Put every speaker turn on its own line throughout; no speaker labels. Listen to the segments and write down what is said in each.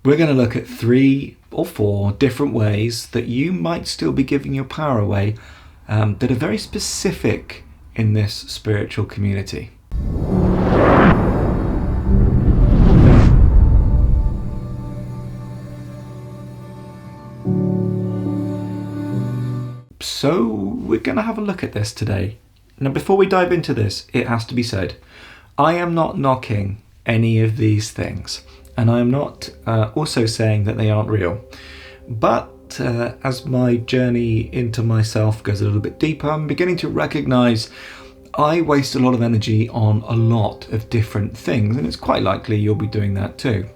we're going to look at 3 or 4 different ways that you might still be giving your power away that are very specific in this spiritual community. So we're going to have a look at this today. Now, before we dive into this, it has to be said, I am not knocking any of these things, and I am not also saying that they aren't real. But as my journey into myself goes a little bit deeper, I'm beginning to recognize I waste a lot of energy on a lot of different things, and it's quite likely you'll be doing that too.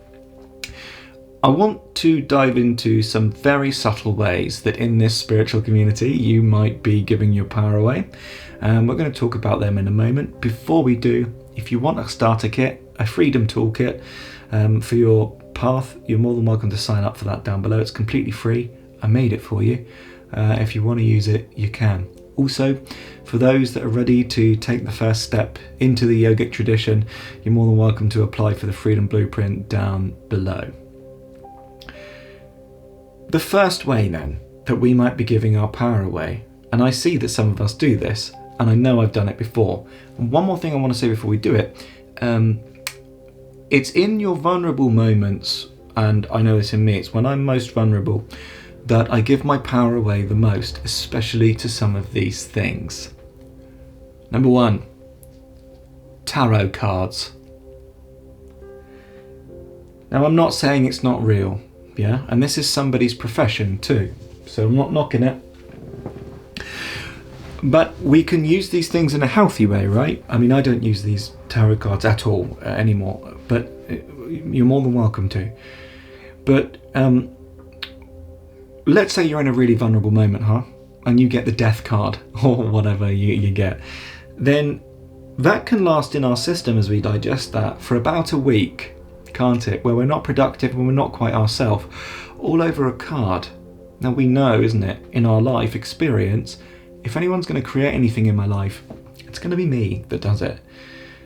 I want to dive into some very subtle ways that in this spiritual community you might be giving your power away. We're going to talk about them in a moment. Before we do, if you want a starter kit, a freedom toolkit for your path, you're more than welcome to sign up for that down below. It's completely free. I made it for you. If you want to use it, you can. Also, for those that are ready to take the first step into the yogic tradition, you're more than welcome to apply for the Freedom Blueprint down below. The first way then that we might be giving our power away, and I see that some of us do this, and I know I've done it before. And one more thing I want to say before we do it, it's in your vulnerable moments, and I know this in me, it's when I'm most vulnerable, that I give my power away the most, especially to some of these things. Number 1, tarot cards. Now, I'm not saying it's not real. Yeah, and this is somebody's profession too, so I'm not knocking it. But we can use these things in a healthy way, right? I mean, I don't use these tarot cards at all anymore, but you're more than welcome to. But let's say you're in a really vulnerable moment, and you get the death card or whatever you get. Then that can last in our system as we digest that for about a week. Can't it? Where we're not productive and we're not quite ourselves, all over a card. Now we know, isn't it, in our life experience, if anyone's going to create anything in my life, it's going to be me that does it.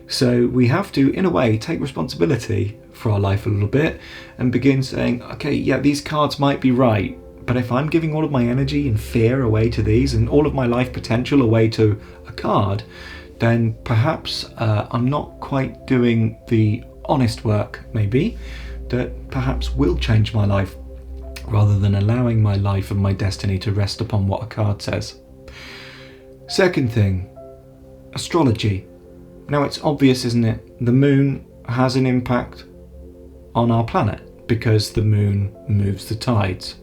So we have to, in a way, take responsibility for our life a little bit and begin saying, okay, yeah, these cards might be right, but if I'm giving all of my energy and fear away to these and all of my life potential away to a card, then perhaps I'm not quite doing the honest work, maybe, that perhaps will change my life rather than allowing my life and my destiny to rest upon what a card says. Second thing, astrology. Now it's obvious, isn't it? The moon has an impact on our planet because the moon moves the tides.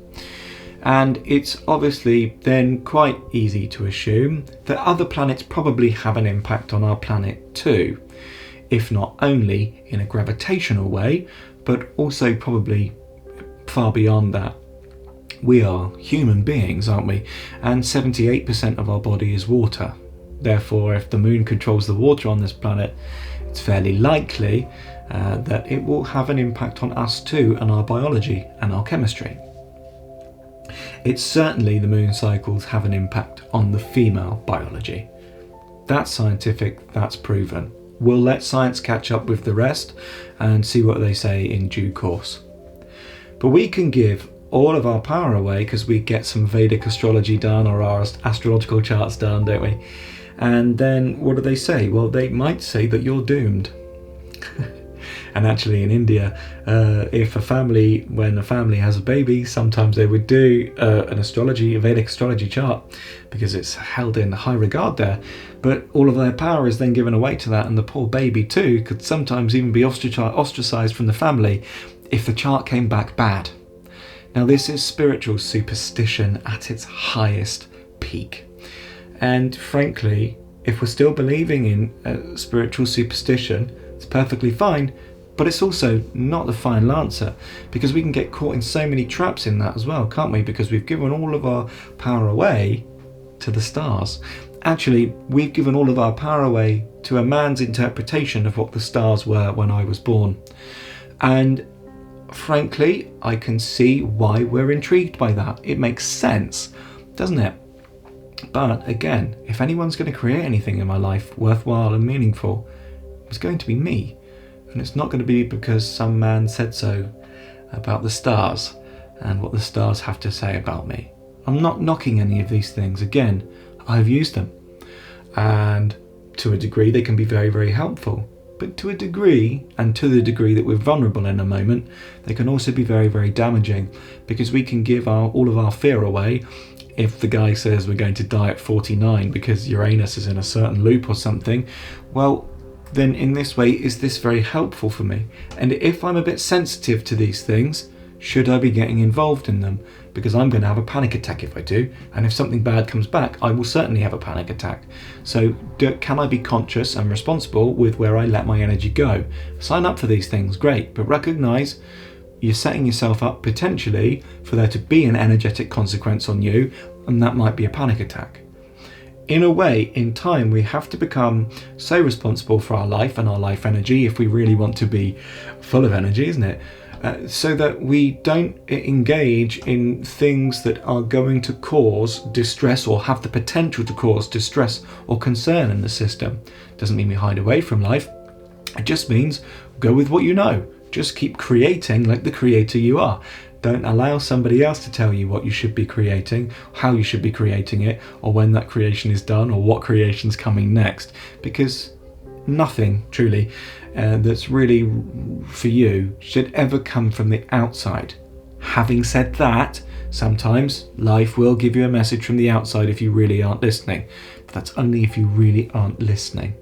And it's obviously then quite easy to assume that other planets probably have an impact on our planet too. If not only in a gravitational way, but also probably far beyond that. We are human beings, aren't we? And 78% of our body is water. Therefore, if the moon controls the water on this planet, it's fairly likely that it will have an impact on us too, and our biology and our chemistry. It's certainly the moon cycles have an impact on the female biology. That's scientific, that's proven. We'll let science catch up with the rest and see what they say in due course. But we can give all of our power away because we get some Vedic astrology done or our astrological charts done, don't we? And then what do they say? Well, they might say that you're doomed. And actually in India, if when a family has a baby, sometimes they would do a Vedic astrology chart because it's held in high regard there. But all of their power is then given away to that, and the poor baby too could sometimes even be ostracized from the family if the chart came back bad. Now this is spiritual superstition at its highest peak. And frankly, if we're still believing in spiritual superstition, it's perfectly fine, but it's also not the final answer, because we can get caught in so many traps in that as well, can't we? Because we've given all of our power away to the stars. Actually, we've given all of our power away to a man's interpretation of what the stars were when I was born. And frankly, I can see why we're intrigued by that. It makes sense, doesn't it? But again, if anyone's going to create anything in my life worthwhile and meaningful, it's going to be me. And it's not going to be because some man said so about the stars and what the stars have to say about me. I'm not knocking any of these things. Again, I've used them, and to a degree they can be very, very helpful. But to a degree, and to the degree that we're vulnerable in a moment, they can also be very, very damaging, because we can give all of our fear away. If the guy says we're going to die at 49 because Uranus is in a certain loop or something, well, then in this way, is this very helpful for me? And if I'm a bit sensitive to these things, should I be getting involved in them? Because I'm going to have a panic attack if I do, and if something bad comes back, I will certainly have a panic attack. So can I be conscious and responsible with where I let my energy go? Sign up for these things, great, but recognize you're setting yourself up potentially for there to be an energetic consequence on you, and that might be a panic attack. In a way, in time, we have to become so responsible for our life and our life energy if we really want to be full of energy, isn't it? So that we don't engage in things that are going to cause distress or have the potential to cause distress or concern in the system. Doesn't mean we hide away from life. It just means go with what you know. Just keep creating like the creator you are. Don't allow somebody else to tell you what you should be creating, how you should be creating it, or when that creation is done, or what creation's coming next. Because nothing, truly, that's really for you should ever come from the outside. Having said that, sometimes life will give you a message from the outside if you really aren't listening. But that's only if you really aren't listening.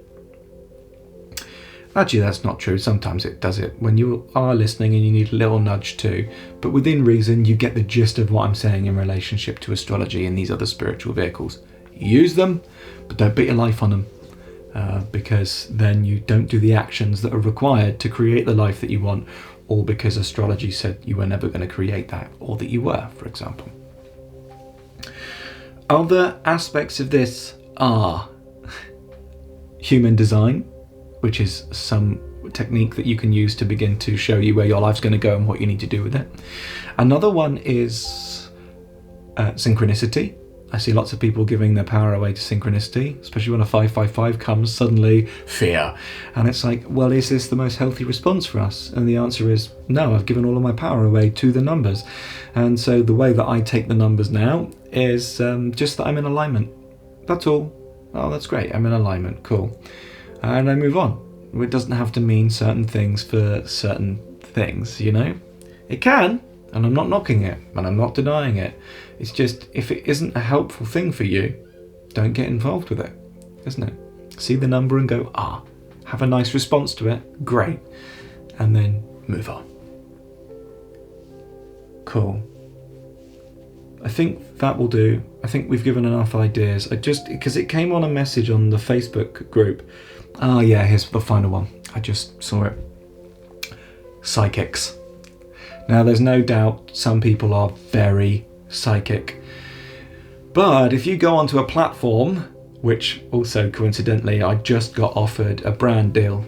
Actually, that's not true. Sometimes it does it when you are listening and you need a little nudge too. But within reason, you get the gist of what I'm saying in relationship to astrology and these other spiritual vehicles. Use them, but don't bet your life on them. Because then you don't do the actions that are required to create the life that you want, or because astrology said you were never going to create that, or that you were, for example. Other aspects of this are human design, which is some technique that you can use to begin to show you where your life's going to go and what you need to do with it. Another one is synchronicity. I see lots of people giving their power away to synchronicity, especially when a 555 comes, suddenly fear. And it's like, well, is this the most healthy response for us? And the answer is no, I've given all of my power away to the numbers. And so the way that I take the numbers now is just that I'm in alignment. That's all. Oh, that's great. I'm in alignment. Cool. And I move on. It doesn't have to mean certain things for certain things, you know? It can, and I'm not knocking it, and I'm not denying it. It's just, if it isn't a helpful thing for you, don't get involved with it, isn't it? See the number and go, have a nice response to it, great, and then move on. Cool. I think that will do. I think we've given enough ideas. Because it came on a message on the Facebook group. Yeah, here's the final one. I just saw it. Psychics. Now, there's no doubt some people are very psychic. But if you go onto a platform, which also coincidentally I just got offered a brand deal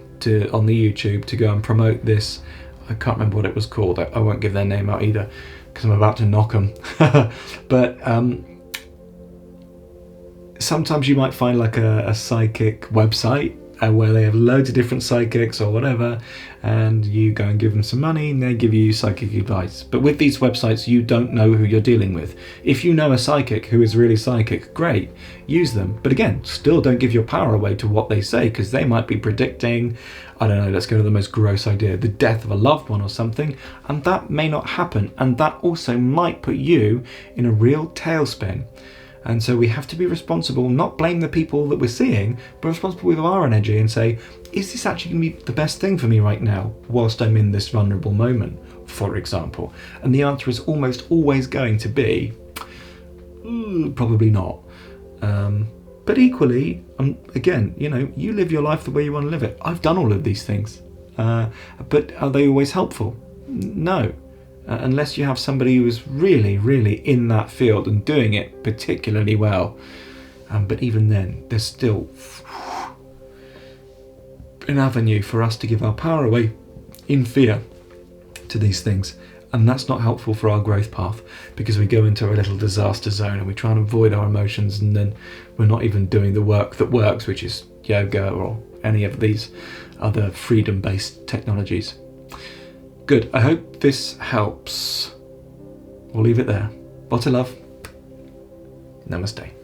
on the YouTube to go and promote this. I can't remember what it was called. I won't give their name out either because I'm about to knock them. But sometimes you might find like a psychic website where they have loads of different psychics or whatever, and you go and give them some money and they give you psychic advice. But with these websites, you don't know who you're dealing with. If you know a psychic who is really psychic, great, use them. But again, still don't give your power away to what they say, because they might be predicting, I don't know, let's go to the most gross idea, the death of a loved one or something, and that may not happen, and that also might put you in a real tailspin. And so we have to be responsible, not blame the people that we're seeing, but responsible with our energy and say, is this actually going to be the best thing for me right now, whilst I'm in this vulnerable moment, for example? And the answer is almost always going to be, probably not. But equally, again, you live your life the way you want to live it. I've done all of these things. But are they always helpful? No. Unless you have somebody who is really, really in that field and doing it particularly well. But even then, there's still an avenue for us to give our power away in fear to these things. And that's not helpful for our growth path, because we go into a little disaster zone and we try and avoid our emotions, and then we're not even doing the work that works, which is yoga or any of these other freedom-based technologies. Good. I hope this helps. We'll leave it there. Lots of love. Namaste.